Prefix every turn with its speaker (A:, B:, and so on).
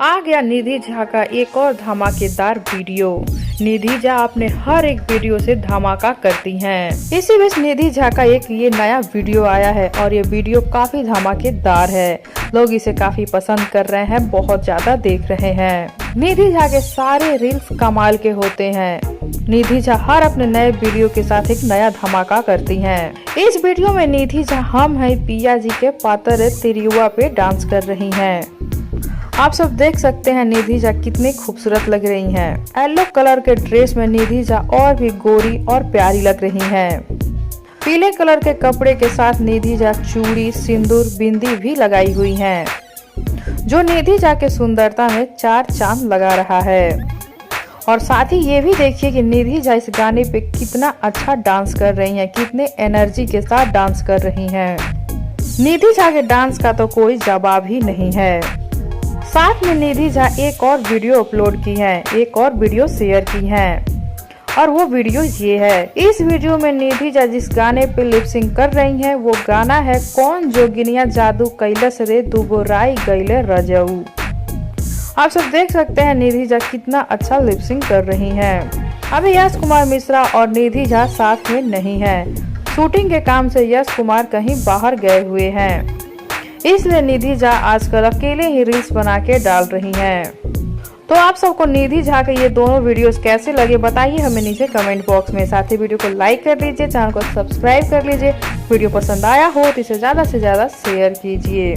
A: आ गया निधि झा का एक और धमाकेदार वीडियो। निधि झा अपने हर एक वीडियो से धमाका करती हैं। इसी बीच निधि झा का एक ये नया वीडियो आया है और ये वीडियो काफी धमाकेदार है। लोग इसे काफी पसंद कर रहे हैं, बहुत ज्यादा देख रहे हैं। निधि झा के सारे रील्स कमाल के होते हैं। निधि झा हर अपने नए वीडियो के साथ एक नया धमाका करती हैं। इस वीडियो में निधि झा हम है पिया जी के पातर तिरियुआ पे डांस कर रही हैं। आप सब देख सकते हैं निधि झा कितनी खूबसूरत लग रही हैं। येलो कलर के ड्रेस में निधि झा और भी गोरी और प्यारी लग रही हैं। पीले कलर के कपड़े के साथ निधि झा चूड़ी, सिंदूर, बिंदी भी लगाई हुई हैं, जो निधि झा के सुंदरता में चार चांद लगा रहा है। और साथ ही ये भी देखिए कि निधि झा इस गाने पे कितना अच्छा डांस कर रही हैं, कितने एनर्जी के साथ डांस कर रही हैं। निधि झा के डांस का तो कोई जवाब ही नहीं है। साथ में निधि झा एक और वीडियो अपलोड की है, एक और वीडियो शेयर की है और वो वीडियो ये है। इस वीडियो में निधि झा जिस गाने पे लिपसिंग कर रही हैं वो गाना है कौन जोगिनिया जादू कैलस रे दुबोराई गईले रजऊ। आप सब देख सकते हैं निधि झा कितना अच्छा लिपसिंग कर रही हैं। अभी यश कुमार मिश्रा और निधि झा साथ में नहीं है। शूटिंग के काम से यश कुमार कहीं बाहर गए हुए हैं, इसलिए निधि झा आजकल अकेले ही रील्स बना के डाल रही हैं। तो आप सबको निधि झा के ये दोनों वीडियोस कैसे लगे बताइए हमें नीचे कमेंट बॉक्स में। साथ ही वीडियो को लाइक कर लीजिए, चैनल को सब्सक्राइब कर लीजिए। वीडियो पसंद आया हो तो इसे ज्यादा से ज्यादा शेयर कीजिए।